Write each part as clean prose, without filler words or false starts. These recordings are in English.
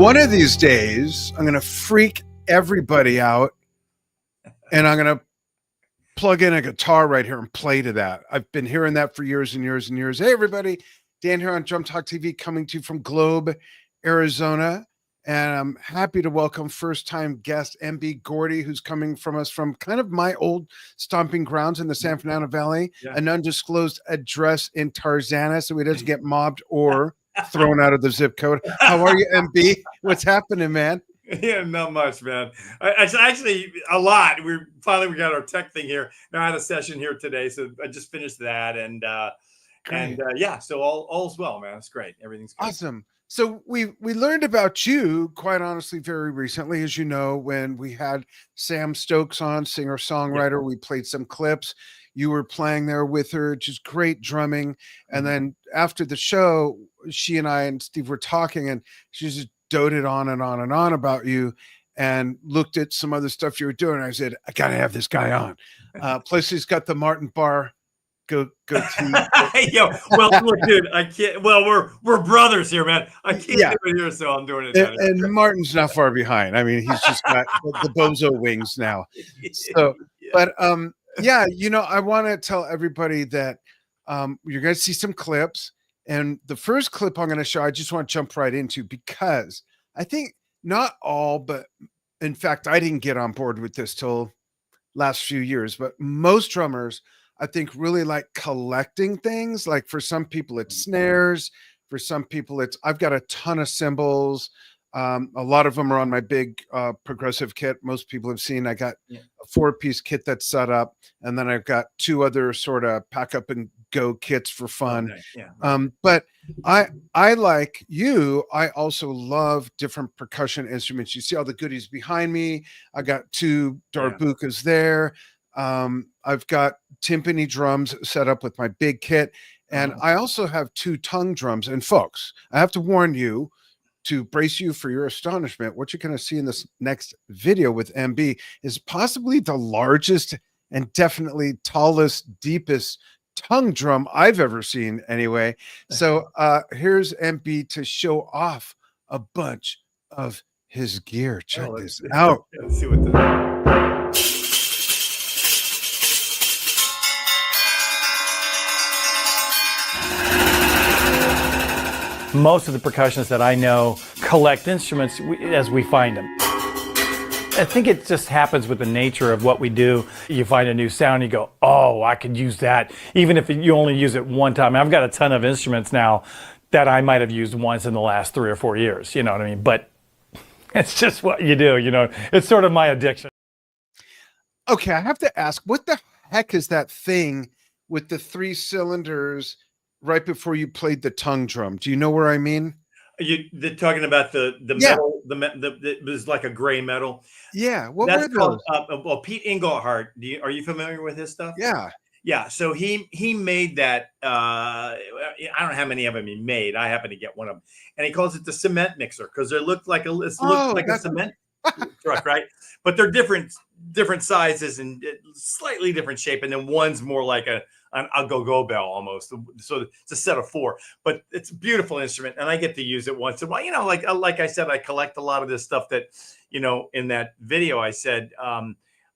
one of these days, I'm going to freak everybody out, and I'm going to plug in a guitar right here and play to that. I've been hearing that for years and years and years. Hey, everybody. Dan here on Drum Talk TV, coming to you from Globe, Arizona. And I'm happy to welcome first-time guest MB Gordy, who's coming from us from kind of my old stomping grounds in the San Fernando Valley, an undisclosed address in Tarzana, so he doesn't get mobbed or thrown out of the zip code. How are you, MB? What's happening, man? Yeah, not much, man. It's actually a lot. We got our tech thing here. Now I had a session here today, so I just finished that, and yeah, so all's well, man. It's great. Everything's good. Awesome. So we learned about you, quite honestly, very recently, as you know, when we had Sam Stokes on, singer-songwriter. We played some clips. You were playing there with her, just great drumming. And then after the show, she and I and Steve were talking, and she just doted on and on and on about you and looked at some other stuff you were doing. I said, I got to have this guy on. Plus, he's got the Martin Barr go Yo, well, look, dude, I can't. Well, we're brothers here, man. I can't do it here, so I'm doing it. And Martin's not far behind. I mean, he's just got the bozo wings now. So, but yeah, you know, I want to tell everybody that you're going to see some clips, and the first clip I'm going to show, I just want to jump right into, because I think not all, but in fact, I didn't get on board with this till last few years, but most drummers, I think, really like collecting things. Like for some people it's snares, for some people it's, I've got a ton of cymbals. A lot of them are on my big progressive kit. Most people have seen, I got a 4-piece kit that's set up, and then I've got 2 other sort of pack up and go kits for fun. But I like you, I also love different percussion instruments. You see all the goodies behind me. I got 2 darbukas there. I've got timpani drums set up with my big kit, and I also have 2 tongue drums. And folks, I have to warn you, to brace you for your astonishment, what you're going to see in this next video with MB is possibly the largest and definitely tallest, deepest tongue drum I've ever seen anyway. So here's MB to show off a bunch of his gear. Check this out. Let's see what the most of the percussionists that I know collect instruments as we find them. I think it just happens with the nature of what we do. You find a new sound, you go, oh, I could use that, even if you only use it one time. I've got a ton of instruments now that I might have used once in the last 3 or 4 years, you know what I mean? But it's just what you do, you know? It's sort of my addiction. Okay, I have to ask, what the heck is that thing with the 3 cylinders right before you played the tongue drum? Do you know where I mean? They're talking about the metal, it was like a gray metal. Yeah, what that's were those? Called, well, Pete Engelhardt. Are you familiar with his stuff? Yeah. So he made that. I don't know how many of them he made. I happen to get one of them, and he calls it the cement mixer because it looked like a cement truck, right? But they're different sizes and slightly different shape, and then one's more like an go-go bell almost. So it's a set of 4, but it's a beautiful instrument, and I get to use it once in a while. You know, like I said, I collect a lot of this stuff that, you know, in that video I said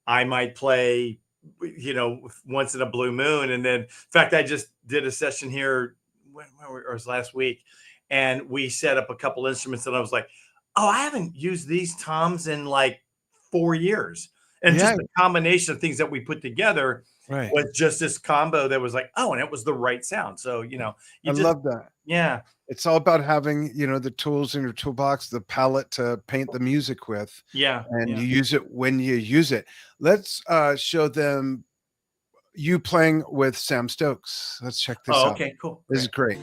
I might play, you know, once in a blue moon. And then, in fact, I just did a session here, it was last week, and we set up a couple instruments, and I was like, oh, I haven't used these toms in like 4 years. And just the combination of things that we put together was just this combo that was like, oh, and it was the right sound. So, you know, I love that. Yeah. It's all about having, you know, the tools in your toolbox, the palette to paint the music with. Yeah. And you use it when you use it. Let's show them you playing with Sam Stokes. Let's check this out. Okay, cool. This is great.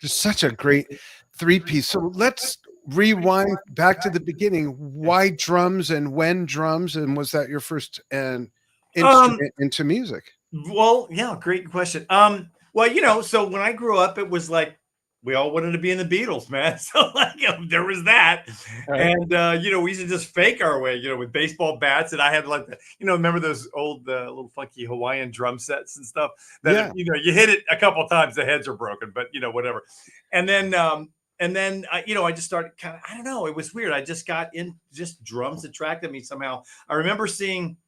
just such a great three-piece. So let's rewind back to the beginning. Why drums and when drums? And was that your first instrument into music? Well, yeah, great question. Well, so when I grew up, it was like we all wanted to be in the Beatles, man. So like there was that. Right. And we used to just fake our way, with baseball bats. And I had like remember those old little funky Hawaiian drum sets and stuff that you hit it a couple of times, the heads are broken, but whatever. And then I just started kind of, I don't know, it was weird. I just got in, just drums attracted me somehow. I remember seeing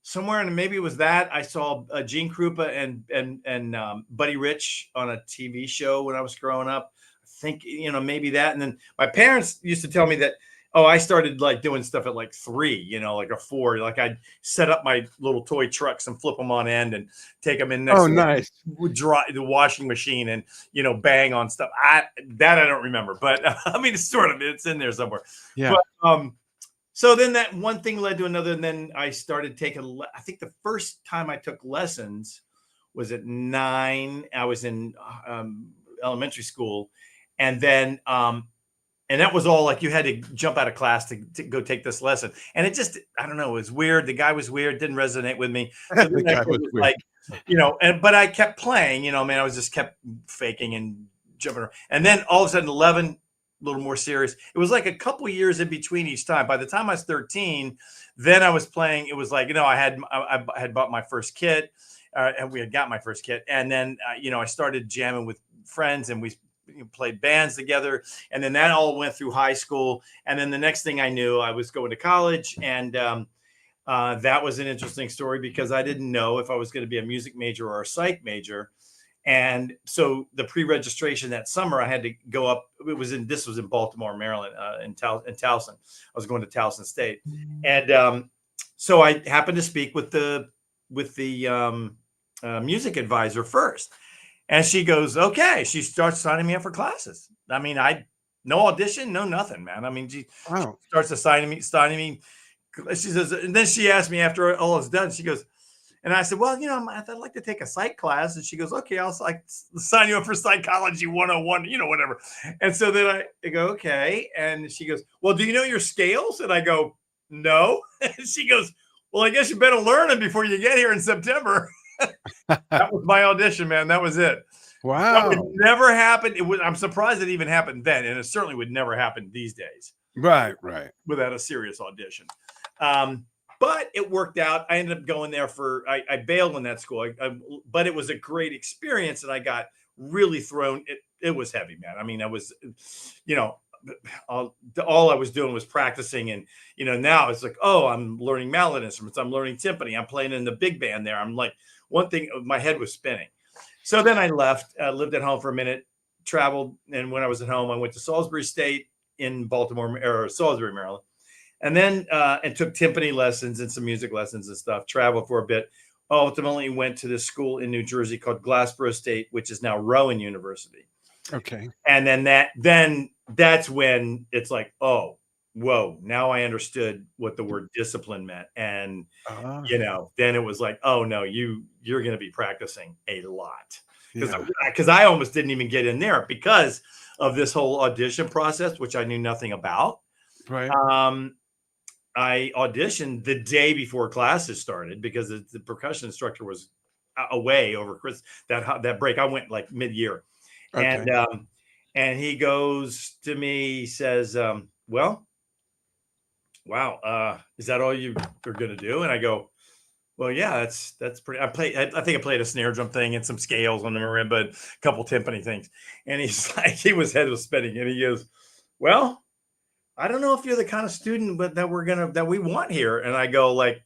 somewhere, and maybe it was that I saw Gene Krupa and Buddy Rich on a TV show when I was growing up. I think maybe that. And then my parents used to tell me that I started like doing stuff at like 3, like a 4. Like I'd set up my little toy trucks and flip them on end and take them in next to nice. the washing machine and bang on stuff. I don't remember, but I mean it's in there somewhere. Yeah. But, so then that one thing led to another, and then I started taking. I think the first time I took lessons was at 9. I was in elementary school, and then and that was all like you had to jump out of class to go take this lesson, and it just, I don't know, it was weird. The guy was weird, didn't resonate with me. So the guy was like, but I kept playing. I was just kept faking and jumping around, and then all of a sudden 11. A little more serious. It was like a couple years in between each time. By the time I was 13, then I was playing. It was like, I had bought my first kit, and we had got my first kit. And then, I started jamming with friends, and we played bands together. And then that all went through high school. And then the next thing I knew, I was going to college. And that was an interesting story because I didn't know if I was going to be a music major or a psych major. And so the pre-registration that summer, I had to go up. This was in Baltimore, Maryland, in Towson. I was going to Towson State, and so I happened to speak with the music advisor first, and she goes, "Okay." She starts signing me up for classes. I mean, no audition, no nothing, man. I mean, she starts assigning me. She says, and then she asked me after all is done. She goes. And I said, well, I'd like to take a psych class. And she goes, okay, I'll sign you up for psychology 101, whatever. And so then I go, okay. And she goes, well, do you know your scales? And I go, no. And she goes, well, I guess you better learn them before you get here in September. That was my audition, man. That was it. Wow. That would never happen. I'm surprised it even happened then. And it certainly would never happen these days. Right. Without a serious audition. But it worked out. I ended up going there I bailed in that school, but it was a great experience, and I got really thrown. It was heavy, man. I mean, I was, all I was doing was practicing, and now it's like, I'm learning mallet instruments, I'm learning timpani, I'm playing in the big band there. I'm like, one thing, my head was spinning. So then I left, lived at home for a minute, traveled, and when I was at home, I went to Salisbury State in Baltimore or Salisbury, Maryland. And then and took timpani lessons and some music lessons and stuff, traveled for a bit, ultimately went to this school in New Jersey called Glassboro State, which is now Rowan University. Okay. And then that's when it's like, oh, whoa, now I understood what the word discipline meant. And, then it was like, oh, no, you're going to be practicing a lot. Because I almost didn't even get in there because of this whole audition process, which I knew nothing about. Right. I auditioned the day before classes started because the percussion instructor was away over Christmas, that break. I went like mid-year. Okay. And he goes to me, he says, well, wow, is that all you are going to do? And I go, well, yeah, that's pretty. I think I played a snare drum thing and some scales on the marimba and a couple timpani things. And he's like, his head was spinning, and he goes, well, I don't know if you're the kind of student that we want here. And I go like,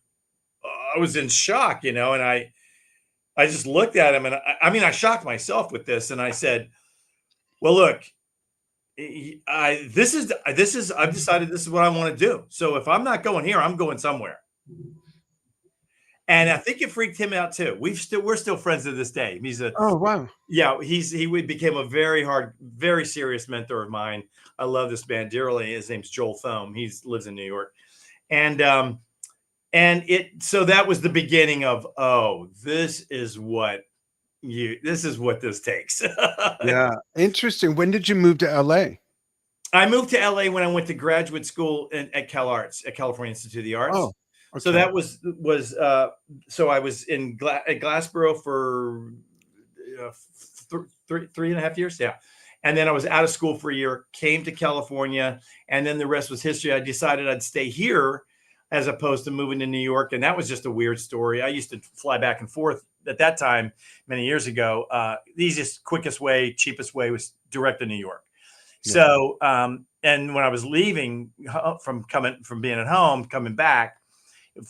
I was in shock, and I just looked at him, and I shocked myself with this. And I said, well, look, I've decided this is what I want to do. So if I'm not going here, I'm going somewhere. And I think it freaked him out too. We're still friends to this day. Oh, wow. Yeah, he became a very serious mentor of mine. I love this man dearly. His name's Joel Thome. He lives in New York. So that was the beginning of, this is what this is what this takes. Yeah. Interesting. When did you move to LA? I moved to LA when I went to graduate school at CalArts, at California Institute of the Arts. Oh, okay. So that was so I was at Glassboro for 3.5 years. Yeah. And then I was out of school for a year, came to California, and then the rest was history. I decided I'd stay here as opposed to moving to New York. And that was just a weird story. I used to fly back and forth at that time, many years ago. The easiest, quickest way, cheapest way was direct to New York. Yeah. So, and when I was leaving from being at home, coming back,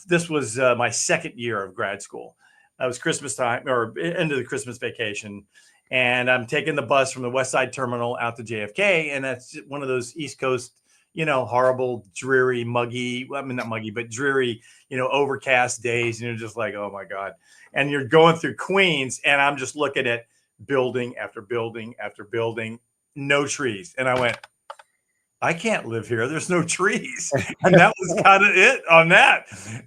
this was my second year of grad school. It was Christmas time, or end of the Christmas vacation. And I'm taking the bus from the West Side Terminal out to JFK. And that's one of those East Coast, horrible, dreary, muggy, I mean, not muggy, but dreary, overcast days. And you're just like, oh my God. And you're going through Queens, and I'm just looking at building after building after building, no trees. And I went, I can't live here. There's no trees. And that was kind of it on that.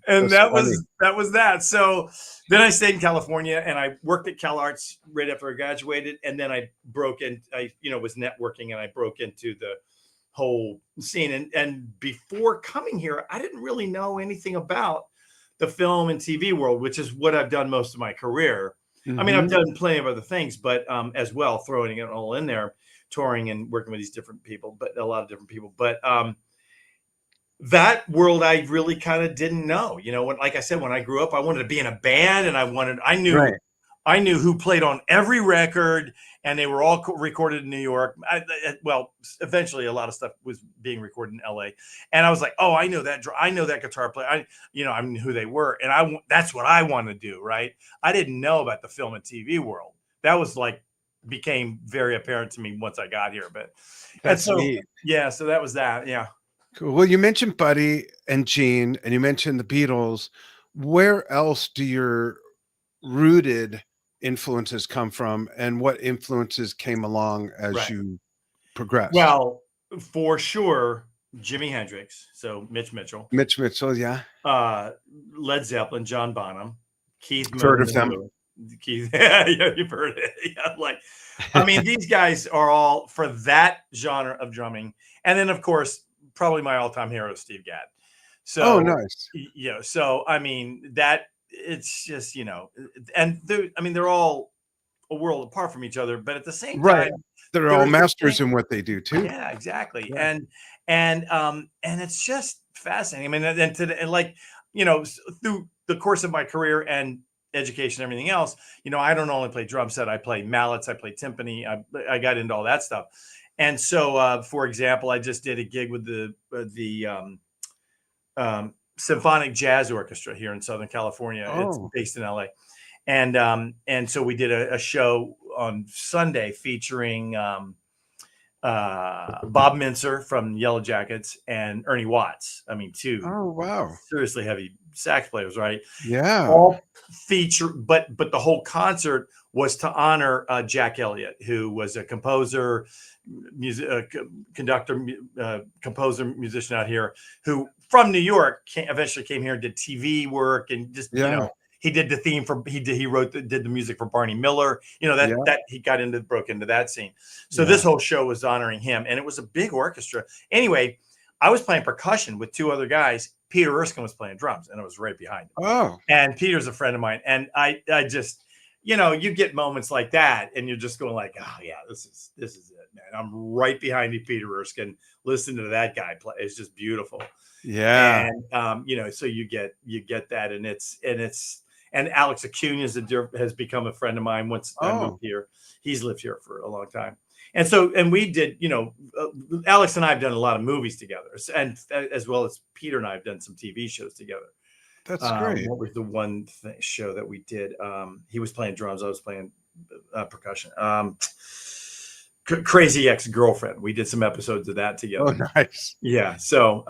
And that was that. So then I stayed in California, and I worked at CalArts right after I graduated. And then I was networking, and I broke into the whole scene. And before coming here, I didn't really know anything about the film and TV world, which is what I've done most of my career. Mm-hmm. I mean, I've done plenty of other things, but as well, throwing it all in there, touring and working with these different people, but a lot of different people. But that world I really kind of didn't know. Like I said, when I grew up, I wanted to be in a band, and I knew who played on every record, and they were all recorded in New York. Eventually a lot of stuff was being recorded in LA, and I was like, oh, I know that guitar player. I knew who they were, and that's what I want to do. Right. I didn't know about the film and TV world. That was became very apparent to me once I got here, but that's neat. Yeah. So that was that. Yeah. Cool. Well, you mentioned Buddy and Gene, and you mentioned the Beatles. Where else do your rooted influences come from, and what influences came along as you progressed? Well, for sure, Jimi Hendrix. So Mitch Mitchell. Yeah. Led Zeppelin, John Bonham, Keith Moon. Heard of them. Keith, yeah, you've heard it. Yeah, I mean, these guys are all for that genre of drumming. And then, of course, probably my all-time hero is Steve Gadd. So, nice. So I mean, that it's just, and they're all a world apart from each other, but at the same time, they're all masters in what they do too. Yeah, exactly. Yeah. And it's just fascinating. I mean, through the course of my career and education, everything else, I don't only play drum set, I play mallets, I play timpani, I got into all that stuff. And so for example, I just did a gig with the Symphonic Jazz Orchestra here in Southern California. It's based in LA. And so we did a show on Sunday featuring Bob Mincer from Yellow Jackets and Ernie Watts. I mean, two seriously heavy sax players, right? Yeah. All feature, but the whole concert was to honor Jack Elliott, who was a composer, conductor, composer, musician out here, who from New York eventually came here and did TV work, and just he did the theme for did the music for Barney Miller. That he broke into that scene. So this whole show was honoring him, and it was a big orchestra. Anyway, I was playing percussion with two other guys. Peter Erskine was playing drums, and I was right behind him. Oh, and Peter's a friend of mine, and I just, you get moments like that, and you're just going like, oh yeah, this is it, man. I'm right behind you, Peter Erskine. Listen to that guy play; it's just beautiful. Yeah, and so you get that, and Alex Acuna has become a friend of mine once I moved here. He's lived here for a long time. And we did, Alex and I have done a lot of movies together, and as well as Peter and I have done some TV shows together. That's great. What was the one show that we did? He was playing drums. I was playing percussion. Crazy Ex-Girlfriend. We did some episodes of that together. Oh, nice. Yeah. So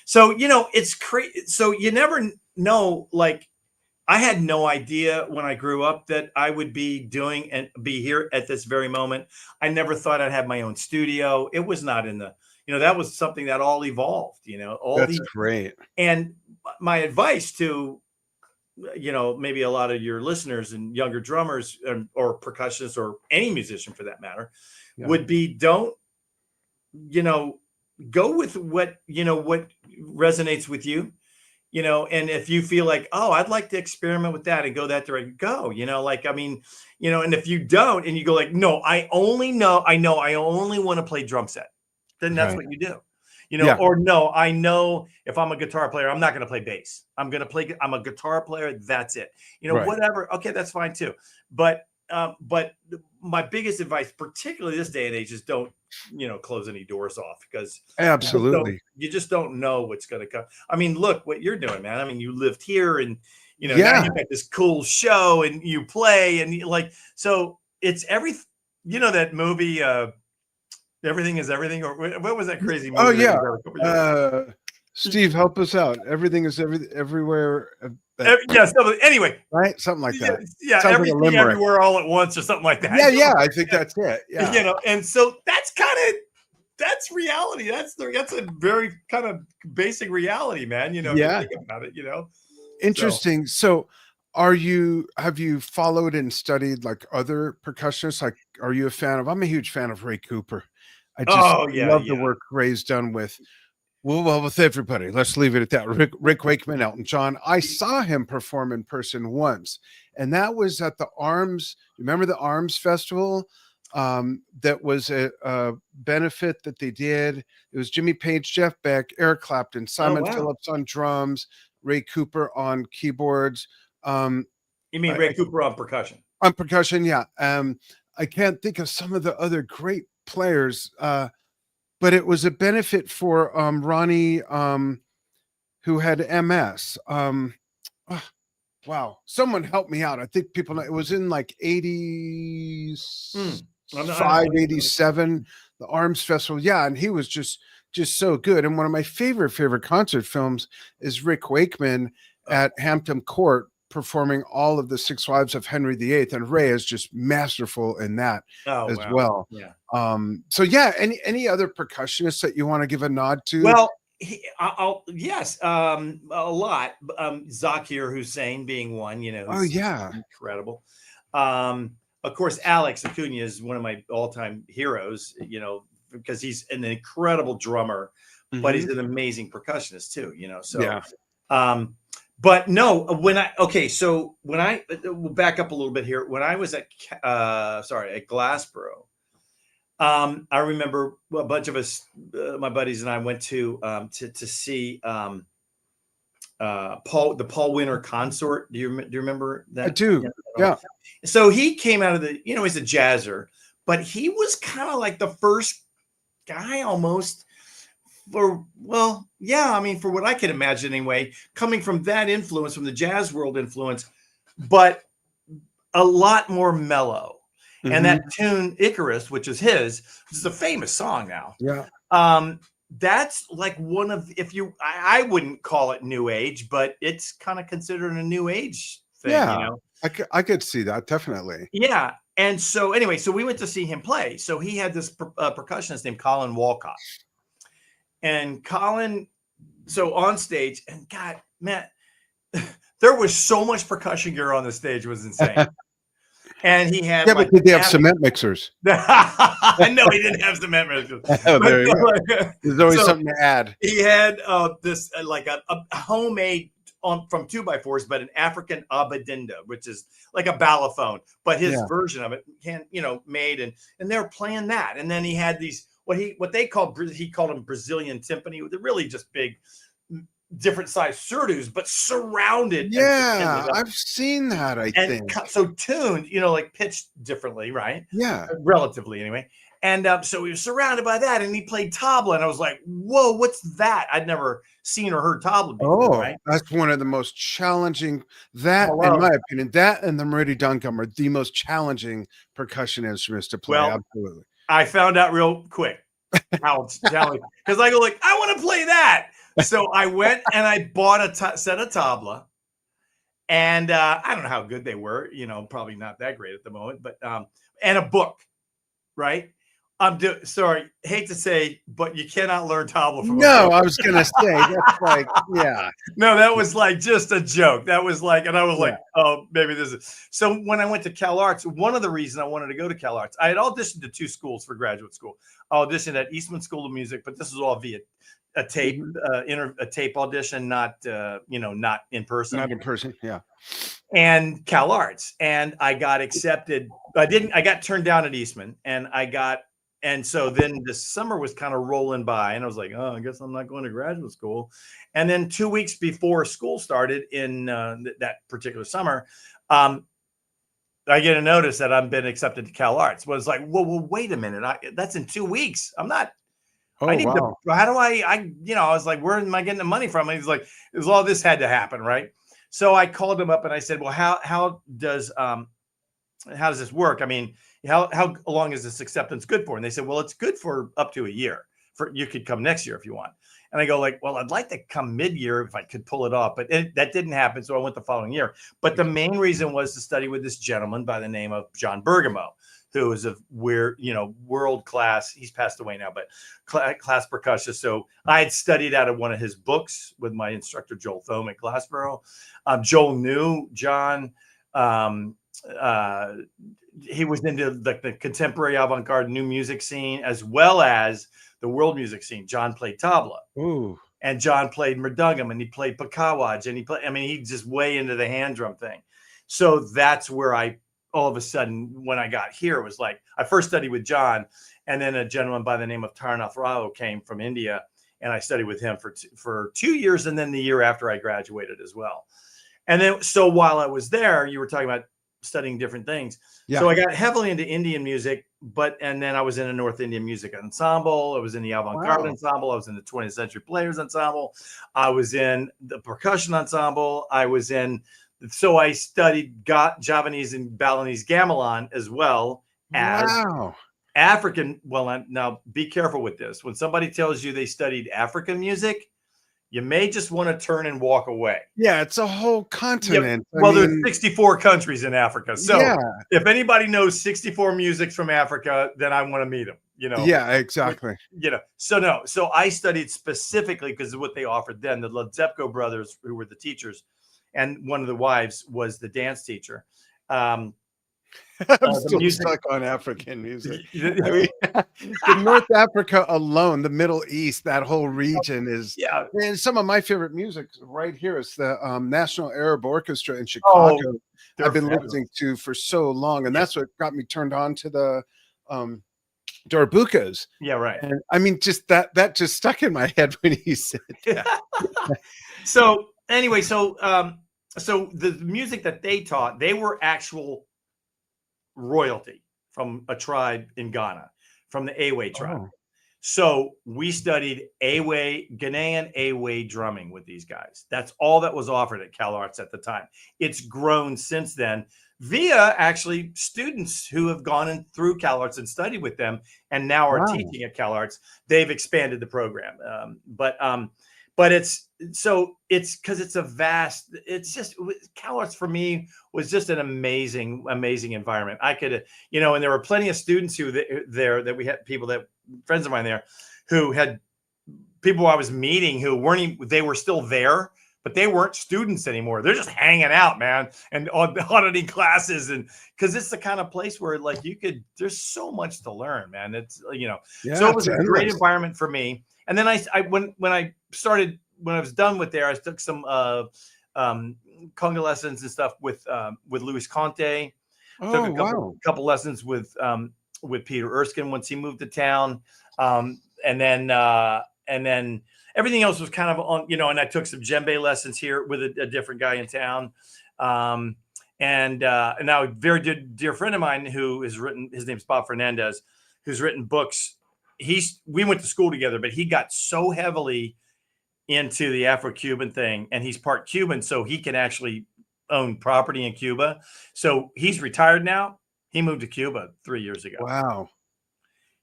it's crazy. So you never know, I had no idea when I grew up that I would be doing and be here at this very moment. I never thought I'd have my own studio. It was not in the, that was something that all evolved, That's great. And my advice to maybe a lot of your listeners and younger drummers or percussionists or any musician for that matter would be, don't, go with what resonates with you, and if you feel like, oh, I'd like to experiment with that and go that direction, go, and if you don't, and you go like, no, I only want to play drum set, then that's what you do. Or no, I know if I'm a guitar player, I'm not going to play bass. I'm a guitar player. That's it. Whatever. Okay, that's fine too. But my biggest advice, particularly this day and age, is don't, close any doors off, because absolutely you just don't know what's going to come. I mean, look what you're doing, man. I mean, you lived here, and now you've got this cool show, and you play, and so it's that movie, Everything is Everything, or what was that crazy movie? Oh yeah. Steve, help us out. Everything is everywhere. Anyway, right? Something like that. Yeah, sounds everything, like everywhere, all at once, or something like that. Yeah, I think that's it. Yeah, and so that's reality. That's a very kind of basic reality, man. If you think about it. Interesting. So, have you followed and studied like other percussionists? Like, are you a fan of? I'm a huge fan of Ray Cooper. I just love the work Ray's done with. Well, with everybody. Let's leave it at that. Rick Wakeman, Elton John. I saw him perform in person once, and that was at the Arms. Remember the Arms Festival? That was a benefit that they did. It was Jimmy Page, Jeff Beck, Eric Clapton, Simon Phillips on drums, Ray Cooper on keyboards. You mean Ray Cooper on percussion? On percussion, yeah. I can't think of some of the other great players. But it was a benefit for Ronnie, who had MS. Wow. Someone help me out. I think people know. It was in like 85, 87, the Arms Festival. Yeah, and he was just so good. And one of my favorite concert films is Rick Wakeman at Hampton Court performing all of the Six Wives of Henry VIII, and Ray is just masterful in that as well. Yeah. So yeah, any other percussionists that you want to give a nod to? Well, yes, a lot. Zakir Hussain being one, incredible. Of course, Alex Acuna is one of my all-time heroes, because he's an incredible drummer, but he's an amazing percussionist too, so yeah. But no, we'll back up a little bit here. When I was at Glassboro, I remember a bunch of us, my buddies and I, went to see the Paul Winter Consort. Do you remember that? I do. Yeah. So he came out of the, he's a jazzer, but he was kind of like the first guy almost. For what I can imagine anyway, coming from that influence, from the jazz world influence, but a lot more mellow. Mm-hmm. And that tune Icarus, which is his, this is a famous song now. Yeah. That's like one of, I wouldn't call it new age, but it's kind of considered a new age thing. Yeah. I could see that, definitely. Yeah. And so anyway, so we went to see him play. So he had this percussionist named Colin Walcott. And Colin, so on stage, and God, man, there was so much percussion gear on the stage. It was insane. And he had, but did they have cement mixers? No, he didn't have cement mixers. There you go. There's always something to add. He had this like a homemade from 2x4s, but an African abadinda, which is like a balafone, but his version of it, made, and they were playing that. And then he had these. He called them Brazilian timpani, with really just big, different size surdus, but surrounded. Yeah, I've seen that. I think so tuned, like pitched differently, right? Yeah, relatively anyway. And so he was surrounded by that, and he played tabla, and I was like, "Whoa, what's that?" I'd never seen or heard tabla before. Right? That's one of the most challenging. That, in my opinion, that and the Muridi-Duncum are the most challenging percussion instruments to play. Well, absolutely. I found out real quick how it's challenging, because I go like, I want to play that. So I went and I bought a set of tabla, and I don't know how good they were, probably not that great at the moment, but and a book, right? Sorry, hate to say, but you cannot learn tabla from a No, book. I was gonna say that's like, yeah. No, that was like just a joke. That was like, and I was Yeah. like, oh, maybe this is. So when I went to Cal Arts, one of the reasons I wanted to go to Cal Arts, I had auditioned to 2 schools for graduate school. I auditioned at Eastman School of Music, but this was all via a tape, a tape audition, not not in person. Not in person, yeah. And Cal Arts, and I got accepted. I got turned down at Eastman, and so then the summer was kind of rolling by, and I was like, oh, I guess I'm not going to graduate school. And then 2 weeks before school started in that particular summer, I get a notice that I've been accepted to Cal Arts. Well, it's like, well, wait a minute. That's in 2 weeks. I'm not. Oh, I need wow. to. How do I was like, where am I getting the money from? And he's like, it was all this had to happen, right? So I called him up and I said, well, how does this work? I mean, how long is this acceptance good for? And they said, well, it's good for up to a year. You could come next year if you want. And I go like, well, I'd like to come mid-year if I could pull it off, but that didn't happen. So I went the following year. But the main reason was to study with this gentleman by the name of John Bergamo, who is a world class. He's passed away now, but class percussionist. So I had studied out of one of his books with my instructor, Joel Thome at Glassboro. Joel knew John. He was into the contemporary avant-garde new music scene as well as the world music scene. John played tabla. Ooh. And John played mridangam, and he played pakawaj, and he's just way into the hand drum thing. So that's where all of a sudden, when I got here, it was like, I first studied with John, and then a gentleman by the name of Tarnath Rao came from India, and I studied with him for 2 years, and then the year after I graduated as well. And then, so while I was there, you were talking about studying different things. Yeah. So I got heavily into Indian music, and then I was in a North Indian music ensemble. I was in the avant-garde ensemble. I was in the 20th Century Players ensemble. I was in the percussion ensemble. So I studied Javanese and Balinese gamelan as well as African. Well, now be careful with this. When somebody tells you they studied African music, you may just want to turn and walk away. Yeah, it's a whole continent. Yeah. Well, there's 64 countries in Africa. So if anybody knows 64 musics from Africa, then I want to meet them. Yeah, exactly. So I studied specifically because of what they offered then. The Ledzepko brothers, who were the teachers, and one of the wives was the dance teacher. I'm still stuck on African music. I mean, in North Africa alone, the Middle East, that whole region is. Yeah. And some of my favorite music right here is the National Arab Orchestra in Chicago. I've been listening to for so long, and that's what got me turned on to the darbukas. Yeah, right. And I mean, just that just stuck in my head when he said that. So anyway, so the music that they taught, they were actual royalty from a tribe in Ghana, from the Awe tribe. Oh. So we studied Ghanaian Awe drumming with these guys. That's all that was offered at Cal Arts at the time. It's grown since then via actually students who have gone in through Cal Arts and studied with them and now are teaching at Cal Arts. They've expanded the program. But it's because it's just Cal Arts for me was just an amazing environment. I could, and there were plenty of students that we had friends of mine there who had people I was meeting who they were still there, but they weren't students anymore. They're just hanging out, man, and auditing classes. And because it's the kind of place where like there's so much to learn, man. It's, so it was a great environment for me. And then when I was done with there, I took some conga lessons and stuff with Luis Conte. Took a couple lessons with Peter Erskine once he moved to town. And then everything else was kind of on, and I took some djembe lessons here with a different guy in town. And now a very dear friend of mine who has written, his name's Bob Fernandez, who's written books. We went to school together, but he got so heavily into the Afro-Cuban thing, and he's part Cuban, so he can actually own property in Cuba. So he's retired now. He moved to Cuba 3 years ago. Wow.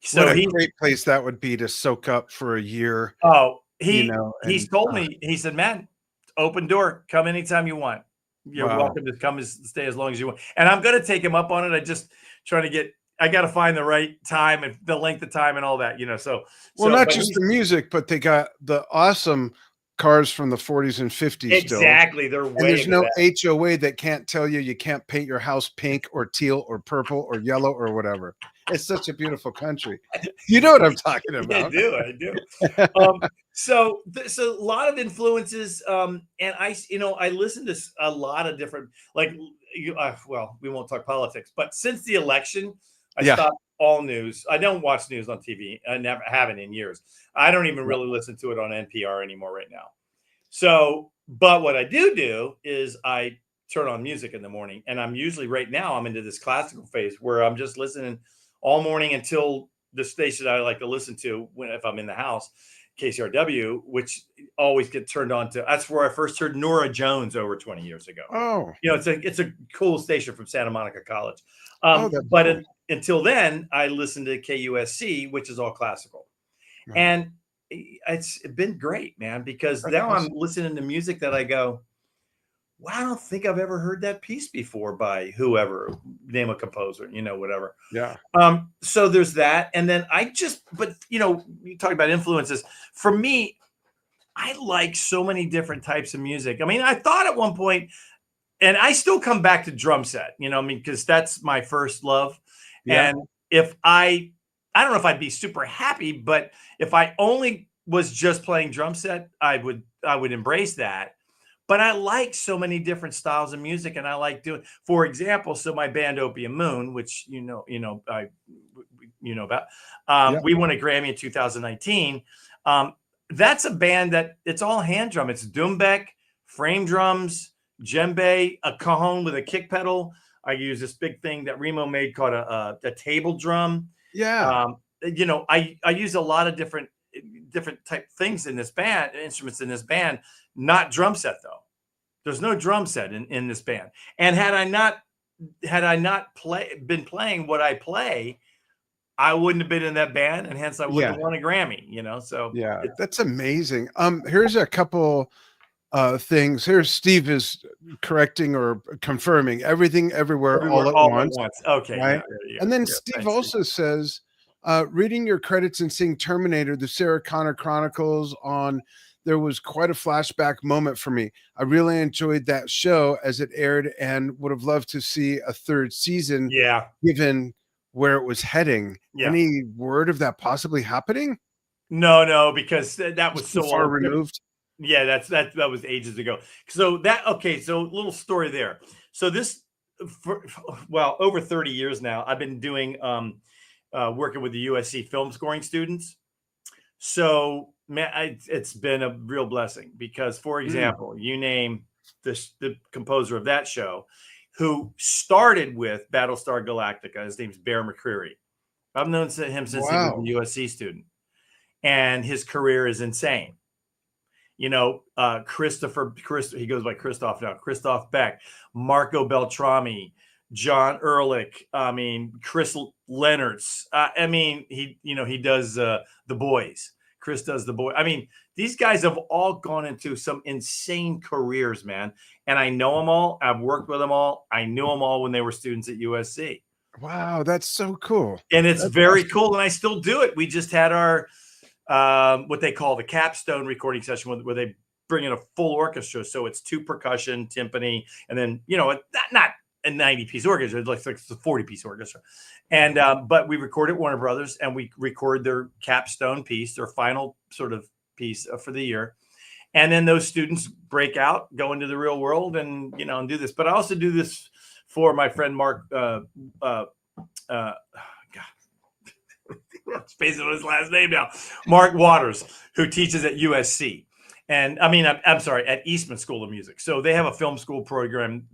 So what a great place that would be to soak up for a year. Oh, he's told me, he said, man, open door, come anytime you want. You're welcome to come and stay as long as you want. And I'm going to take him up on it. I just trying to get I got to find the right time and the length of time and all that, so. Well, not just the music, but they got the awesome cars from the 40s and 50s still. Exactly. They're way and there's no that. HOA that can't tell you can't paint your house pink or teal or purple or yellow or whatever. It's such a beautiful country. You know what I'm talking about. I do. So a lot of influences. And I listen to a lot of different, like, well, we won't talk politics, but since the election, I stopped all news. I don't watch news on TV. I never haven't in years. I don't even really listen to it on NPR anymore right now. So, but what I do is I turn on music in the morning, and I'm usually right now I'm into this classical phase where I'm just listening all morning until the station I like to listen to if I'm in the house, KCRW, which always get turned on to. That's where I first heard Norah Jones over 20 years ago. Oh, it's a cool station from Santa Monica College. But cool. Until then, I listened to KUSC, which is all classical, and it's been great, man. Because now I'm listening to music that I go, well, I don't think I've ever heard that piece before by whoever, name a composer, whatever. Yeah. So there's that. And then you talk about influences. For me, I like so many different types of music. I mean, I thought at one point, and I still come back to drum set, because that's my first love. Yeah. And if I don't know if I'd be super happy, but if I only was just playing drum set, I would embrace that. But I like so many different styles of music, and I like doing, for example, so my band Opium Moon, which about, we won a Grammy in 2019. That's a band that it's all hand drum. It's doumbek, frame drums, djembe, a cajon with a kick pedal. I use this big thing that Remo made called a table drum. Yeah. I use a lot of different type things in this band, instruments in this band. Not drum set though. There's no drum set in this band. And had I not been playing what I play, I wouldn't have been in that band, and hence I wouldn't have won a Grammy. So that's amazing. Here's a couple things. Here's Steve is correcting or confirming everything everywhere all at once. Okay. Right? And then Steve also says, reading your credits and seeing Terminator, the Sarah Connor Chronicles there was quite a flashback moment for me. I really enjoyed that show as it aired and would have loved to see a third season. Yeah. Given where it was heading. Yeah. Any word of that possibly happening? No, because that was so far removed. Yeah, that was ages ago. So a little story there. So over 30 years now, I've been doing working with the USC film scoring students. So man, it's been a real blessing because, for example, you name the composer of that show, who started with Battlestar Gallactica. His name's Bear McCreary. I've known him since he was a USC student, and his career is insane. He goes by Christoph now. Christoph Beck, Marco Beltrami, John Ehrlich. Chris Leonards. He does The Boys. Chris does The Boy. These guys have all gone into some insane careers, man. And I know them all. I've worked with them all. I knew them all when they were students at USC. Wow, that's so cool. And it's very cool. And I still do it. We just had our what they call the capstone recording session where they bring in a full orchestra. So it's 2 percussion, timpani, and then, not a 90-piece orchestra, it's like a 40-piece orchestra. And but we recorded Warner Brothers, and we record their capstone piece, their final sort of piece for the year. And then those students break out, go into the real world, and and do this. But I also do this for my friend Mark. God, spacing on his last name now. Mark Waters, who teaches at USC, and I'm sorry, at Eastman School of Music. So they have a film school program,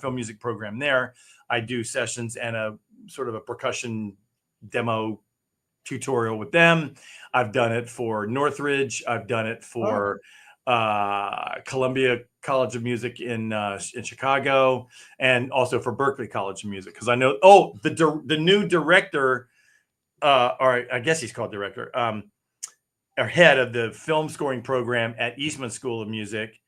film music program there. I do sessions and a sort of a percussion demo tutorial with them. I've done it for Northridge. I've done it for Columbia College of Music in Chicago, and also for Berklee College of Music, because I know the new director, or I guess he's called director, or head of the film scoring program at Eastman School of Music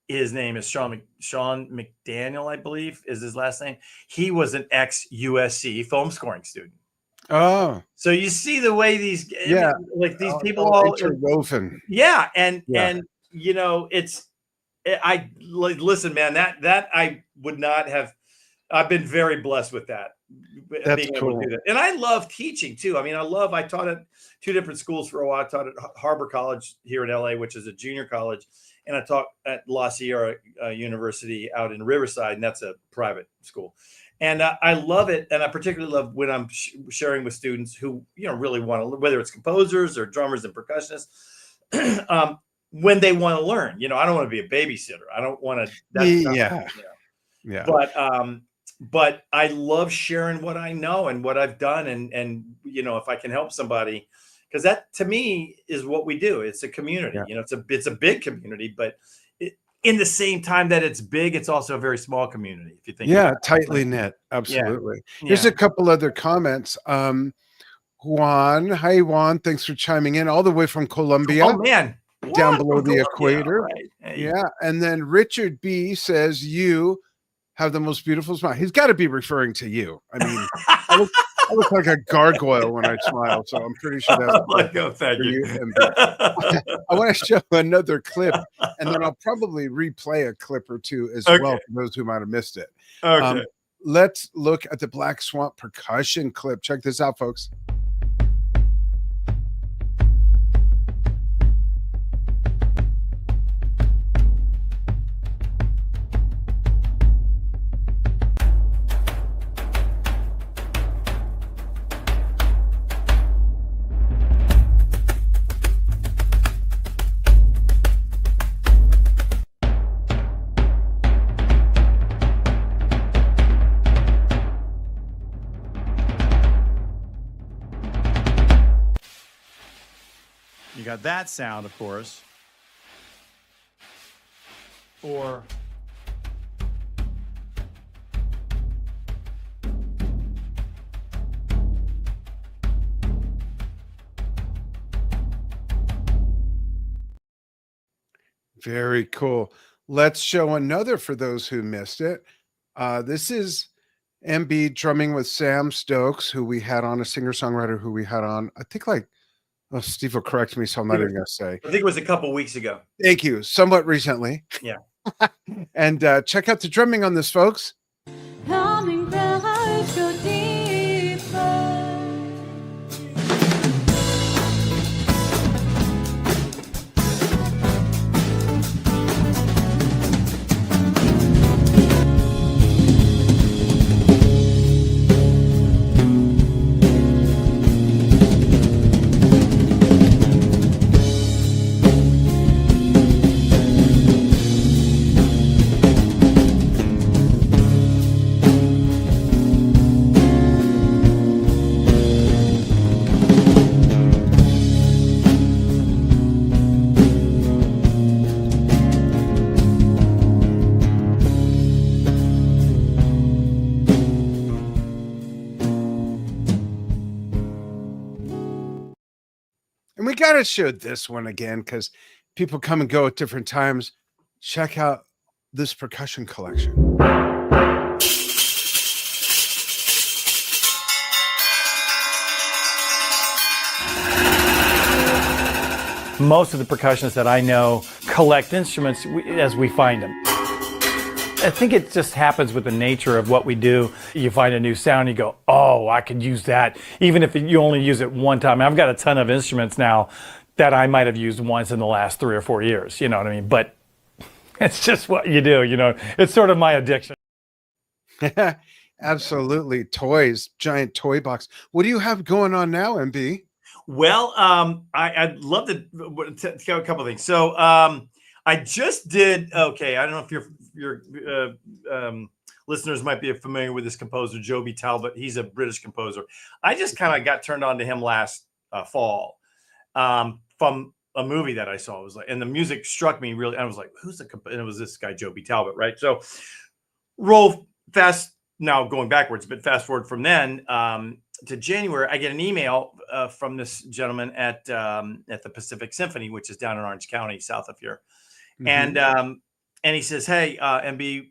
his name is Sean McDaniel, I believe is his last name. He was an ex-USC foam scoring student. Oh, so you see the way these, like these people all interwoven. Yeah, and you know, listen, man, that I would not have. I've been very blessed with that. That's being cool. able to do that. And I love teaching too. I mean, I taught at 2 different schools for a while. I taught at Harbor College here in LA, which is a junior college. And I taught at La Sierra University out in Riverside, and that's a private school. And I love it. And I particularly love when I'm sharing with students who, you know, really want to, whether it's composers or drummers and percussionists, when they want to learn. You know, I don't want to be a babysitter. I don't want to. But I love sharing what I know and what I've done, and you know, if I can help somebody, because that to me is what we do. It's a community. You know, it's a big community, but in the same time that it's big, it's also a very small community. If you think, tightly knit. Absolutely. Here's a couple other comments. Juan, hi Juan, thanks for chiming in all the way from Colombia. Oh man, down below the equator. Right. Hey. Yeah, and then Richard B says you have the most beautiful smile. He's got to be referring to you. I mean, I look like a gargoyle when I smile, so I'm pretty sure that's thank you. I want to show another clip, and then I'll probably replay a clip or two as well for those who might have missed it. Okay. Let's look at the Black Swamp percussion clip. Check this out, folks. You got that sound, of course. Or very cool. Let's show another for those who missed it. This is MB drumming with Sam Stokes, who we had on, a singer-songwriter who we had on, I think like, oh, Steve will correct me, so I'm not even going to say. I think it was a couple weeks ago. Thank you. Somewhat recently. Yeah. And check out the drumming on this, folks. And we got to show this one again because people come and go at different times. Check out this percussion collection. most of the percussionists that I know collect instruments as we find them. I think it just happens with the nature of what we do. You find a new sound, you go, oh, I could use that, even if you only use it one time. I've got a ton of instruments now that I might have used once in the last 3 or 4 years, you know what I mean? But it's just what you do, you know? It's sort of my addiction. Absolutely. Toys, giant toy box. What do you have going on now, MB? Well, I'd love to tell a couple of things. So I just did, okay, I don't know if your listeners might be familiar with this composer, Joby Talbot. He's a British composer. I just kind of got turned on to him last fall from a movie that I saw. It was like, and the music struck me really. I was like, who's the composer? And it was this guy, Joby Talbot, right? So roll fast, now going backwards, but fast forward from then to January, I get an email from this gentleman at the Pacific Symphony, which is down in Orange County, south of here. Mm-hmm. And and he says, "Hey, MB,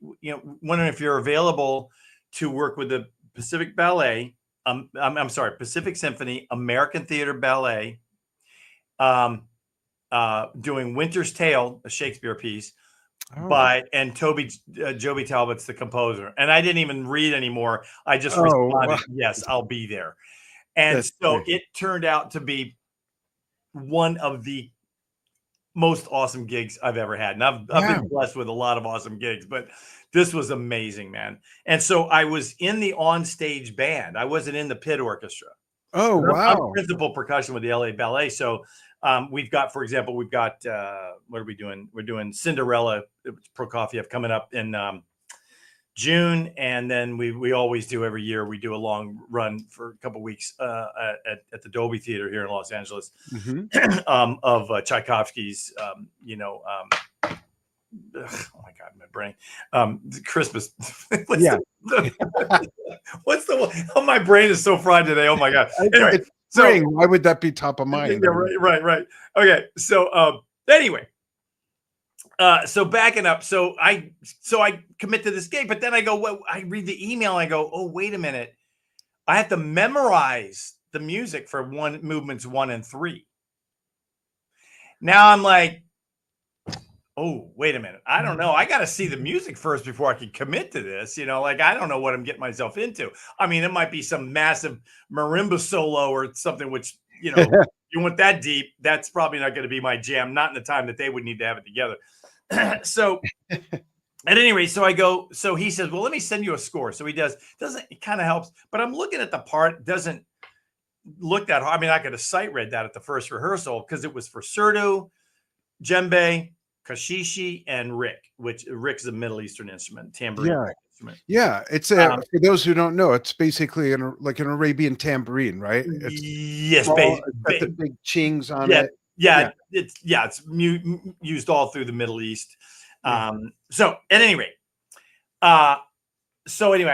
wondering if you're available to work with the Pacific Ballet. I'm sorry, Pacific Symphony, American Theater Ballet, doing Winter's Tale, a Shakespeare piece." And Joby Talbot's the composer. And I didn't even read anymore. I just responded, yes, I'll be there. And it turned out to be one of the most awesome gigs I've ever had. And I've been blessed with a lot of awesome gigs, but this was amazing, man. And so I was in the onstage band. I wasn't in the pit orchestra. Oh, wow. I'm principal percussion with the LA Ballet. So we've got, for example, what are we doing? We're doing Cinderella Prokofiev coming up in June. And then we always do every year. We do a long run for a couple of weeks at the Dolby Theater here in Los Angeles of Tchaikovsky's, oh my God, my brain. Christmas. What's the one? Oh, my brain is so fried today. Oh my God. Anyway, why would that be top of mind? Yeah, right. Okay. So anyway. So backing up, so I commit to this gig, but then I go, well, I read the email and I go, oh, wait a minute. I have to memorize the music for movements 1 and 3. Now I'm like, oh, wait a minute. I don't know. I got to see the music first before I can commit to this. I don't know what I'm getting myself into. I mean, it might be some massive marimba solo or something, which, you want that deep. That's probably not going to be my jam. Not in the time that they would need to have it together. So at any rate, so he says, well, let me send you a score. So he does. It kind of helps, but I'm looking at the part, doesn't look that hard. I mean, I could have sight read that at the first rehearsal because it was for surdo, djembe, kashishi, and Rick, which Rick's a Middle Eastern instrument, tambourine instrument. Yeah, it's for those who don't know, it's basically like an Arabian tambourine, right? Yes, the big chings on it. Yeah, it's used all through the Middle East. So at any rate, I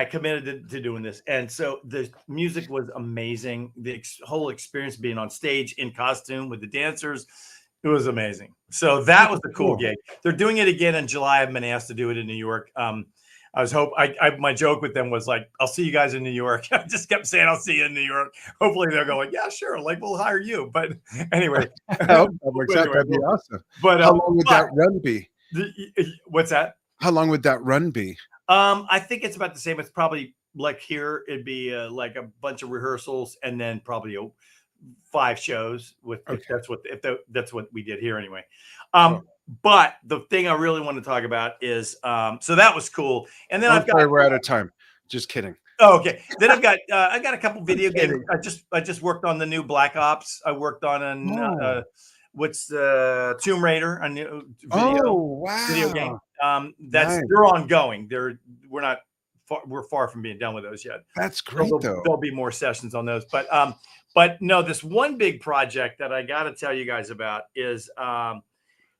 committed to doing this, and so the music was amazing. The whole experience being on stage in costume with the dancers, it was amazing. So that was the cool gig. They're doing it again in July. I've been asked to do it in New York. My joke with them was like, I'll see you guys in New York. I just kept saying, I'll see you in New York. Hopefully they'll go like, yeah, sure. Like, we'll hire you. But anyway, that works out. That'd be awesome. But how long would that run be? What's that? How long would that run be? I think it's about the same. It's probably like here. It'd be like a bunch of rehearsals and then probably 5 shows if that's what we did here anyway. But the thing I really want to talk about is, so that was cool. And then we're out of time. Just kidding. Oh, okay. Then I got a couple video games. I just worked on the new Black Ops. I worked on what's the Tomb Raider, a new video game. They're ongoing. We're far from being done with those yet. That's great. There'll be more sessions on those. But no, this one big project that I got to tell you guys about is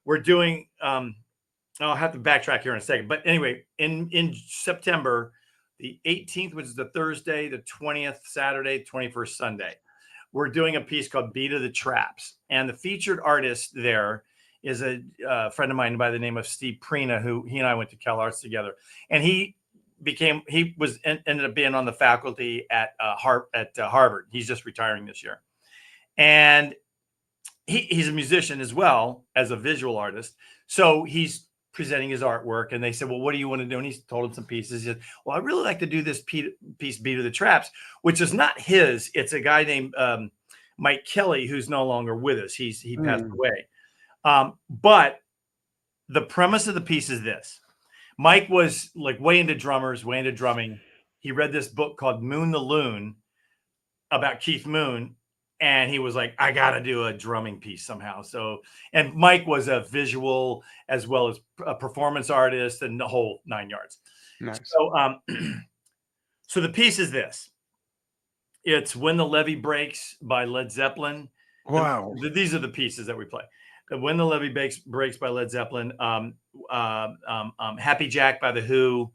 we're doing. I'll have to backtrack here in a second. But anyway, in September, the 18th, which is the Thursday, the 20th Saturday, 21st Sunday, we're doing a piece called Beat of the Traps, and the featured artist there is a friend of mine by the name of Steve Prina, who he and I went to Cal Arts together, and he ended up being on the faculty at Harvard. He's just retiring this year, and he's a musician as well as a visual artist. So he's presenting his artwork, and they said, well, what do you want to do? And he's told him some pieces. He said, well, I really like to do this piece Beat of the Traps, which is not his. It's a guy named Mike Kelly, who's no longer with us. He passed away. But the premise of the piece is this. Mike was like way into drummers, way into drumming. He read this book called Moon the Loon about Keith Moon. And he was like, I got to do a drumming piece somehow. So, and Mike was a visual as well as a performance artist and the whole 9 yards. Nice. So, so the piece is this. It's When the Levee Breaks by Led Zeppelin. Wow. These are the pieces that we play. When the Levee Breaks by Led Zeppelin. Happy Jack by The Who.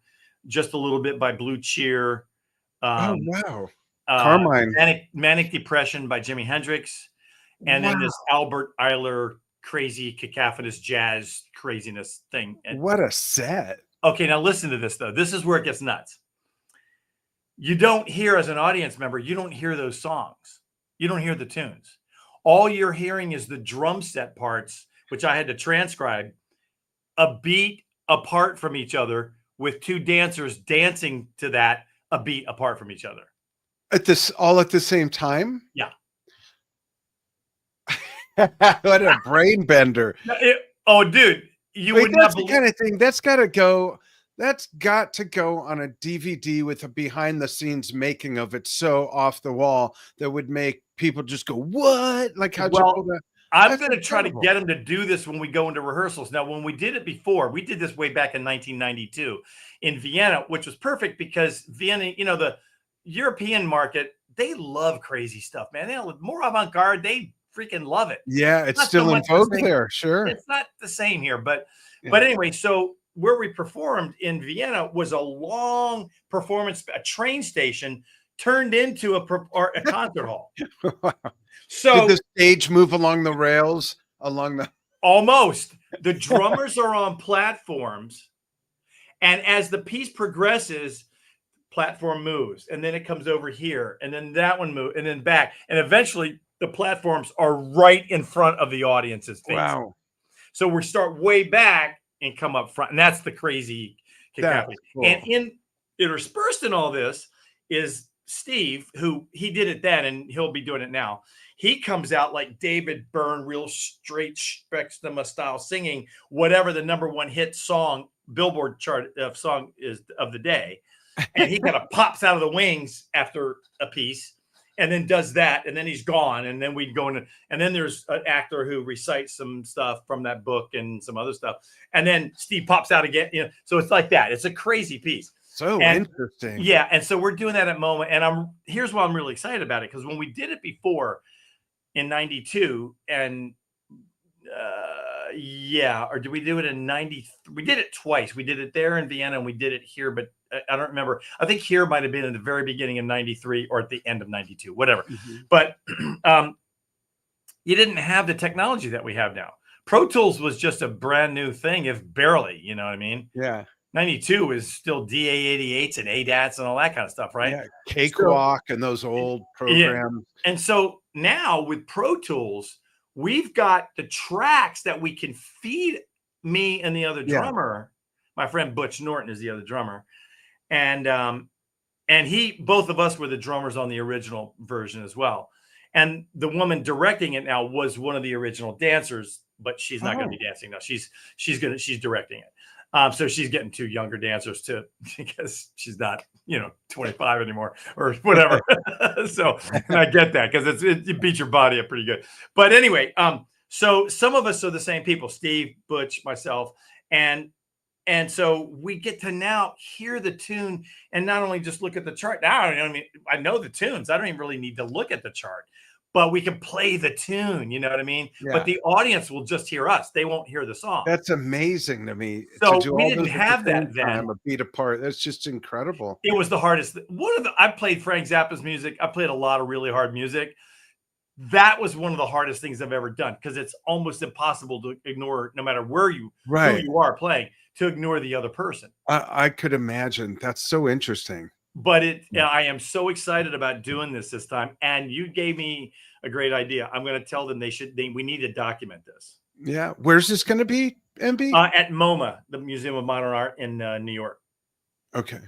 Just a Little Bit by Blue Cheer. Oh, wow. Carmine. Manic Depression by Jimi Hendrix, and then this Albert Eiler crazy cacophonous jazz craziness thing. What a set. Okay, now listen to this, though. This is where it gets nuts. You don't hear, as an audience member, you don't hear those songs. You don't hear the tunes. All you're hearing is the drum set parts, which I had to transcribe, a beat apart from each other with two dancers dancing to that, a beat apart from each other. All at the same time? Yeah. What a brain bender. Oh, dude, you would not believe the kind of thing that's got to go on a DVD with a behind the scenes making of it, so off the wall that would make people just go, what? Like, how'd you pull that? I'm going to try to get him to do this when we go into rehearsals. Now, when we did it before, we did this way back in 1992 in Vienna, which was perfect because Vienna, you know, the European market, they love crazy stuff, man. They more avant-garde. They freaking love it. Yeah, it's still in vogue there. Sure. It's not the same here, but anyway, so where we performed in Vienna was a long performance, a train station turned into a concert hall. So did the stage move along the rails almost. The drummers are on platforms, and as the piece progresses, platform moves, and then it comes over here, and then that one moves, and then back, and eventually the platforms are right in front of the audience's face. Wow. So we start way back and come up front, and that's the crazy cacophony. Cool. And interspersed in all this is Steve, who he did it then, and he'll be doing it now. He comes out like David Byrne, real straight Spectrum style, singing whatever the #1 hit song, Billboard chart of song is of the day. And he kind of pops out of the wings after a piece and then does that. And then he's gone. And then we go into, and then there's an actor who recites some stuff from that book and some other stuff. And then Steve pops out again. You know, so it's like that. It's a crazy piece. So interesting. Yeah. And so we're doing that at Moment. And here's why I'm really excited about it. Because when we did it before in 92 and or did we do it in 93? We did it twice. We did it there in Vienna and we did it here, but I don't remember. I think here might have been in the very beginning of 93 or at the end of 92, whatever. Mm-hmm. But you didn't have the technology that we have now. Pro Tools was just a brand new thing, if barely, you know what I mean? Yeah. 92 is still DA88s and ADATs and all that kind of stuff, right? Yeah, Cakewalk and those old programs. Yeah. And so now with Pro Tools, we've got the tracks that we can feed me and the other drummer. My friend Butch Norton is the other drummer. And both of us were the drummers on the original version as well. And the woman directing it now was one of the original dancers, but she's not going to be dancing now. She's directing it. So she's getting 2 younger dancers too, because she's not, 25 anymore or whatever. So, and I get that because it beats your body up pretty good. But anyway, so some of us are the same people, Steve, Butch, myself, and so we get to now hear the tune and not only just look at the chart. Now, I know the tunes. I don't even really need to look at the chart. But we can play the tune, you know what I mean? Yeah. But the audience will just hear us. They won't hear the song. That's amazing to me. So we didn't have that then. A beat apart. That's just incredible. It was the hardest. I played Frank Zappa's music. I played a lot of really hard music. That was one of the hardest things I've ever done because it's almost impossible to ignore, no matter who you are playing, to ignore the other person. I could imagine. That's so interesting. But I am so excited about doing this time. And you gave me a great idea. I'm going to tell them we need to document this. Yeah. Where's this going to be, MB? At MoMA, the Museum of Modern Art in New York. Okay.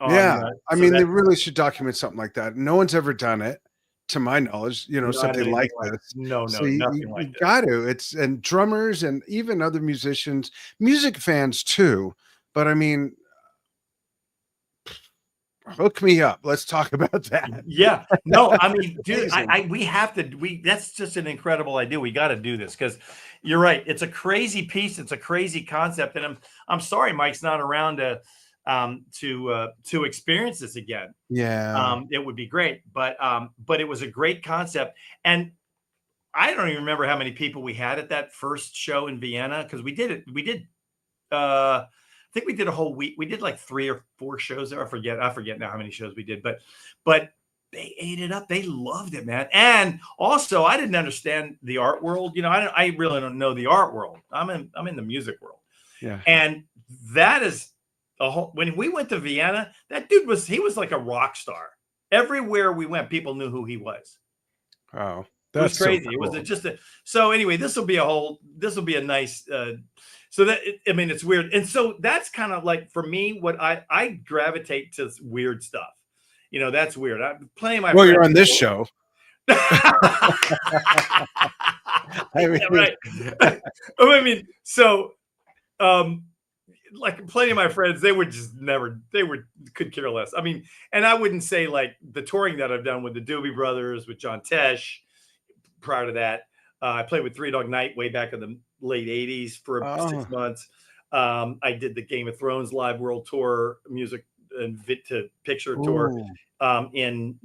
They really should document something like that. No one's ever done it, to my knowledge, something like this. No, so nothing like this. You got to. And drummers and even other musicians, music fans too. But hook me up. Let's talk about that. Yeah. No, dude, we have to. That's just an incredible idea. We got to do this because you're right. It's a crazy piece. It's a crazy concept, and I'm sorry Mike's not around to experience this again. Yeah. It would be great, but it was a great concept, and I don't even remember how many people we had at that first show in Vienna because we did. I think we did a whole week. We did like 3 or 4 shows there. I forget now how many shows we did, but they ate it up. They loved it, man. And also, I didn't understand the art world. You know, I really don't know the art world. I'm in the music world. Yeah. And that is a whole. When we went to Vienna, that dude was like a rock star. Everywhere we went, people knew who he was. Wow. It was crazy. So cool. It was just so anyway, this will be a nice so that I mean it's weird. And so that's kind of like for me what I gravitate to weird stuff. You know, that's weird. I'm playing my you're on this show. I mean, right. I mean, so like plenty of my friends, they would just could care less. I mean, and I wouldn't say like the touring that I've done with the Doobie Brothers, with John Tesh. Prior to that, I played with Three Dog Night way back in the late 80s for 6 months. I did the Game of Thrones live world tour, music and to picture tour in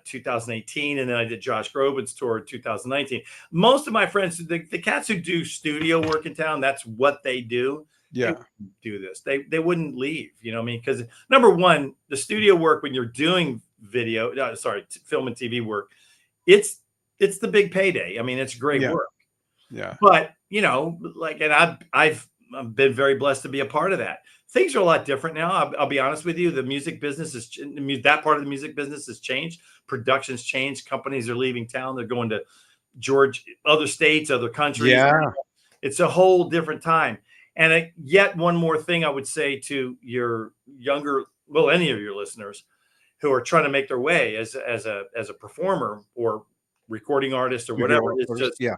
2018. And then I did Josh Groban's tour in 2019. Most of my friends, the cats who do studio work in town, that's what they do. Yeah. They do this. They wouldn't leave, you know what I mean? Because number one, the studio work when you're doing film and TV work, it's the big payday. I mean, it's great work. Yeah. But, you know, like, and I've been very blessed to be a part of that. Things are a lot different now. I'll be honest with you. The music business that part of the music business has changed. Production's changed. Companies are leaving town. They're going to other states, other countries. Yeah. It's a whole different time. And yet one more thing I would say to your younger, well, any of your listeners who are trying to make their way as a performer or recording artist or whatever, it's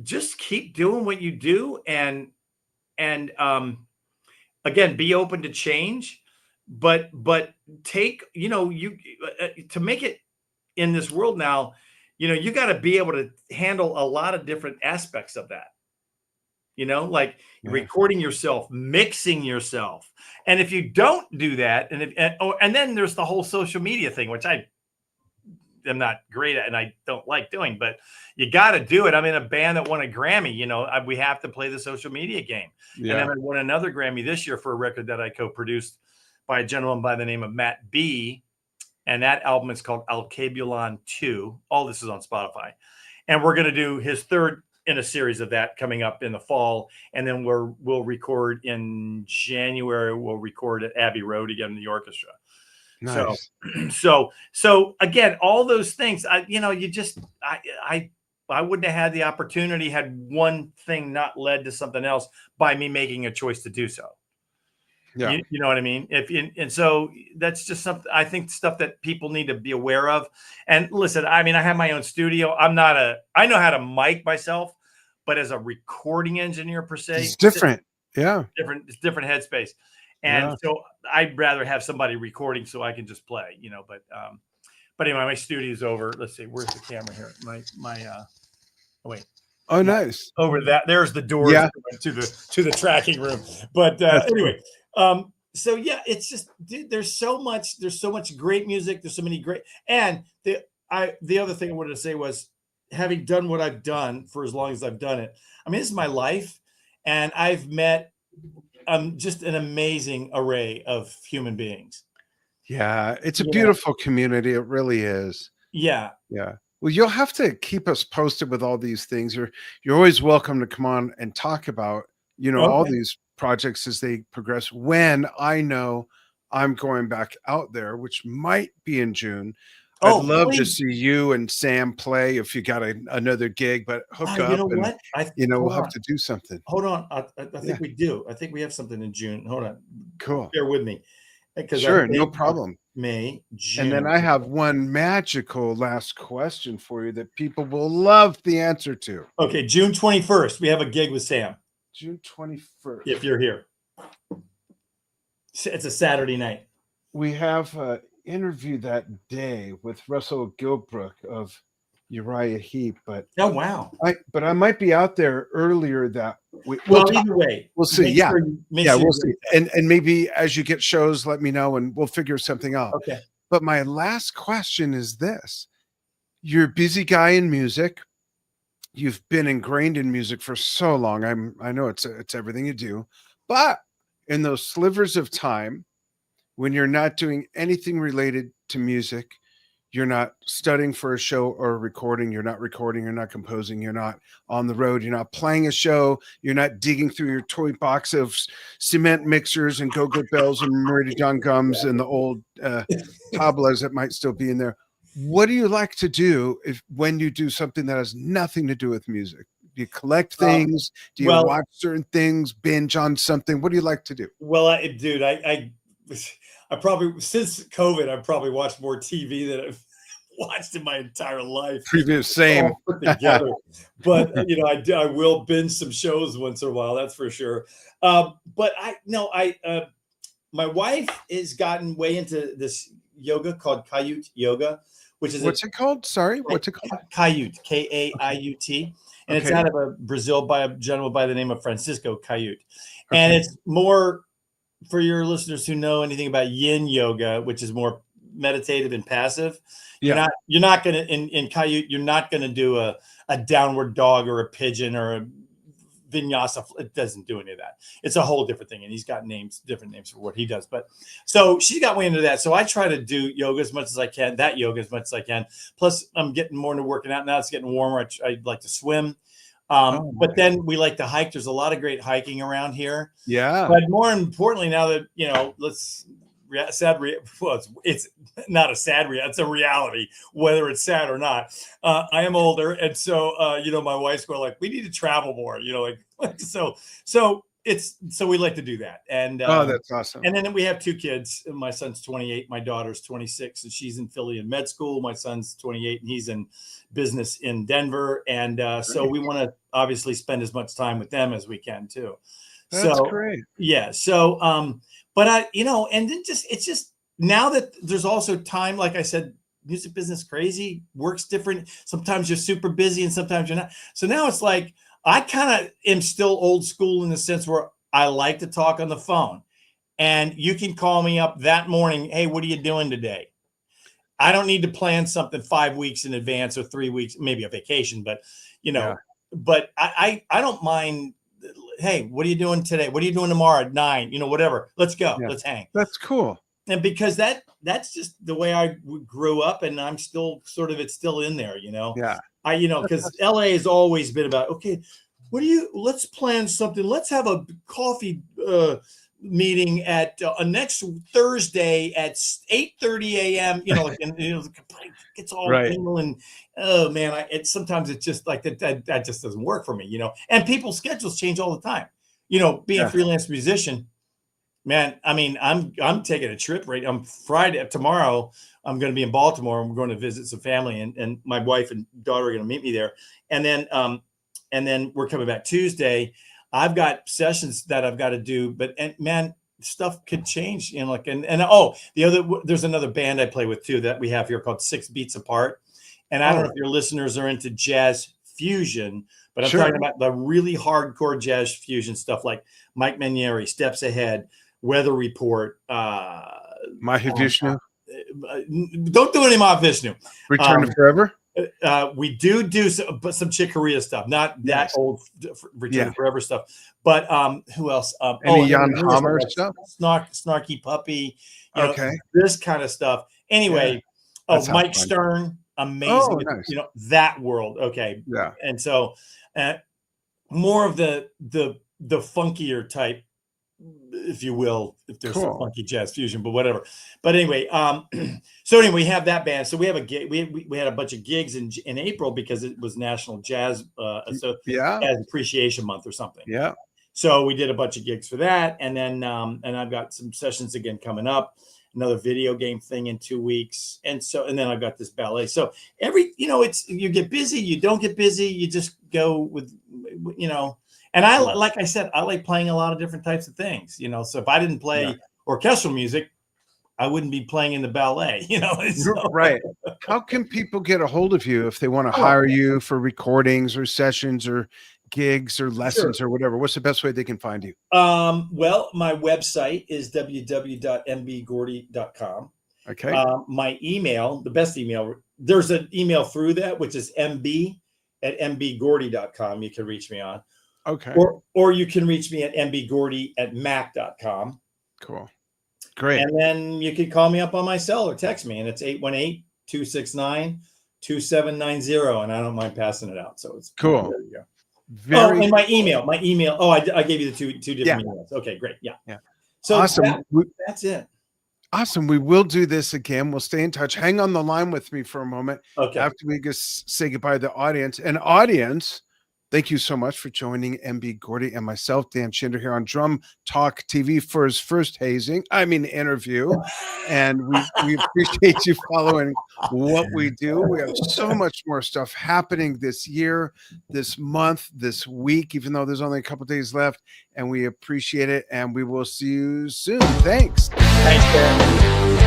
just keep doing what you do and again, be open to change, but take, you know, you to make it in this world now, you know, you got to be able to handle a lot of different aspects of that. You know, like recording yourself, mixing yourself. And if you don't do that, and then there's the whole social media thing, which I am not great at and I don't like doing, but you got to do it. I'm in a band that won a Grammy, you know, we have to play the social media game. Yeah. And then I won another Grammy this year for a record that I co-produced by a gentleman by the name of Matt B. And that album is called Alkebulan 2. All this is on Spotify. And we're going to do his third in a series of that coming up in the fall. And then we'll record in January. We'll record at Abbey Road again in the orchestra. Nice. So again, all those things, I wouldn't have had the opportunity had one thing not led to something else by me making a choice to do so. Yeah. You know what I mean? And so that's just something, I think, stuff that people need to be aware of. And listen, I mean, I have my own studio. I know how to mic myself, but as a recording engineer per se, it's different. It's different headspace. And so I'd rather have somebody recording so I can just play, you know, but anyway, my studio's over. Let's see, where's the camera here? Oh, nice. Over that. There's the door to the tracking room. But anyway, so yeah, it's just, dude, there's so much great music. There's so many great, and the other thing I wanted to say was, having done what I've done for as long as I've done it, I mean, this is my life, and I've met just an amazing array of human beings. Yeah, it's a beautiful community. It really is. Yeah. Yeah. Well, you'll have to keep us posted with all these things. You're always welcome to come on and talk about, you know, all these projects as they progress. When I know I'm going back out there, which might be in June. I'd love to see you and Sam play if you got another gig, but hook up. You know what? We'll have to do something. Hold on. I think we do. I think we have something in June. Hold on. Cool. Bear with me. Sure, no problem. May, June. And then I have one magical last question for you that people will love the answer to. Okay, June 21st. We have a gig with Sam. June 21st. If you're here. It's a Saturday night. We have interview that day with Russell Gilbrook of Uriah Heep, but I might be out there earlier that week. Well, either way, we'll see. We'll see. And maybe as you get shows, let me know and we'll figure something out. Okay. But my last question is this: you're a busy guy in music. You've been ingrained in music for so long. I know it's everything you do, but in those slivers of time when you're not doing anything related to music. You're not studying for a show or a recording. You're not recording. You're not composing. You're not on the road. You're not playing a show. You're not digging through your toy box of cement mixers and go-go bells and Meridian John gums and the old tablas that might still be in there. What do you like to do when you do something that has nothing to do with music? Do you collect things? Do you watch certain things? Binge on something? What do you like to do? Well, dude, I probably, since COVID, I've probably watched more TV than I've watched in my entire life. Same. Put together. But, I will binge some shows once in a while. That's for sure. But my wife has gotten way into this yoga called Kaiut yoga, which is what's it called? Sorry, what's it called? Kaiut, Kaiut, and it's out of Brazil by a gentleman by the name of Francisco Kaiut, and it's more for your listeners who know anything about Yin yoga, which is more meditative and passive. Yeah, you're not gonna in Kaiut, you're not gonna do a downward dog or a pigeon or a vinyasa. It doesn't do any of that. It's a whole different thing, and he's got different names for what he does. But so she got way into that. So I try to do yoga as much as I can, yoga as much as I can. Plus, I'm getting more into working out now. It's getting warmer. I like to swim. But then we like to hike. There's a lot of great hiking around here. Yeah. But more importantly, now that it's not a sad reality. It's a reality, whether it's sad or not. I am older, and so my wife's going like, we need to travel more. So we like to do that. And that's awesome. And then we have 2 kids. My son's 28, my daughter's 26, and she's in Philly in med school. My son's 28, and he's in business in Denver. And so we want to obviously spend as much time with them as we can too. That's great. Yeah. So, but and then it's just now that there's also time, like I said, music business crazy, works different. Sometimes you're super busy and sometimes you're not. So now it's like, I kind of am still old school in the sense where I like to talk on the phone, and you can call me up that morning. Hey, what are you doing today? I don't need to plan something 5 weeks in advance or 3 weeks, maybe a vacation, but but I don't mind. Hey, what are you doing today? What are you doing tomorrow at 9? Whatever. Let's go. Yeah. Let's hang. That's cool. And because that's just the way I grew up, and I'm still it's still in there, Yeah. Because LA has always been about, okay, let's plan something. Let's have a coffee meeting at next Thursday at 8:30 a.m. It's all anal, and oh man, sometimes it's just like that just doesn't work for me, and people's schedules change all the time. Being a freelance musician, man, I mean, I'm taking a trip right on Friday. Tomorrow, I'm going to be in Baltimore. I'm going to visit some family, and my wife and daughter are going to meet me there. And then we're coming back Tuesday. I've got sessions that I've got to do, man, stuff could change. There's another band I play with too that we have here called 6 Beats Apart. And I don't know if your listeners are into jazz fusion, but I'm talking about the really hardcore jazz fusion stuff like Mike Manieri, Steps Ahead, Weather Report, Mahavishnu. Don't do any Mahavishnu. Return to Forever. We do some Chick Corea stuff, not that old Return to Forever stuff. But who else? Any Jan Hammer stuff? Snarky Puppy. This kind of stuff. Anyway, Mike Stern, amazing. Oh, nice. That world. Okay. Yeah. And so more of the funkier type, if you will, if there's some funky jazz fusion, but whatever. But anyway, we have that band. So we have a gig. We had a bunch of gigs in April because it was National Jazz Jazz Appreciation Month or something. Yeah. So we did a bunch of gigs for that, and then and I've got some sessions again coming up. Another video game thing in 2 weeks, and then I've got this ballet. So it's you get busy, you don't get busy, you just go with And like I said, I like playing a lot of different types of things, So if I didn't play orchestral music, I wouldn't be playing in the ballet, So. Right. How can people get a hold of you if they want to hire you for recordings or sessions or gigs or lessons or whatever? What's the best way they can find you? Well, my website is www.mbgordy.com. Okay. My email, the best email, there's an email through that, which is mb@mbgordy.com. You can reach me on. Okay. Or you can reach me at mbgordy@mac.com. Cool. Great. And then you could call me up on my cell or text me, and it's 818-269-2790, and I don't mind passing it out. So it's cool. There you go. Very and my email. Oh, I gave you the two different emails. Okay, great. Yeah. So awesome. That's it. Awesome. We will do this again. We'll stay in touch. Hang on the line with me for a moment. Okay. After we just say goodbye to the audience. And audience, thank you so much for joining MB Gordy and myself, Dan Shinder, here on Drum Talk TV for his first interview. And we appreciate you following what we do. We have so much more stuff happening this year, this month, this week, even though there's only a couple days left. And we appreciate it. And we will see you soon. Thanks. Thanks, Dan.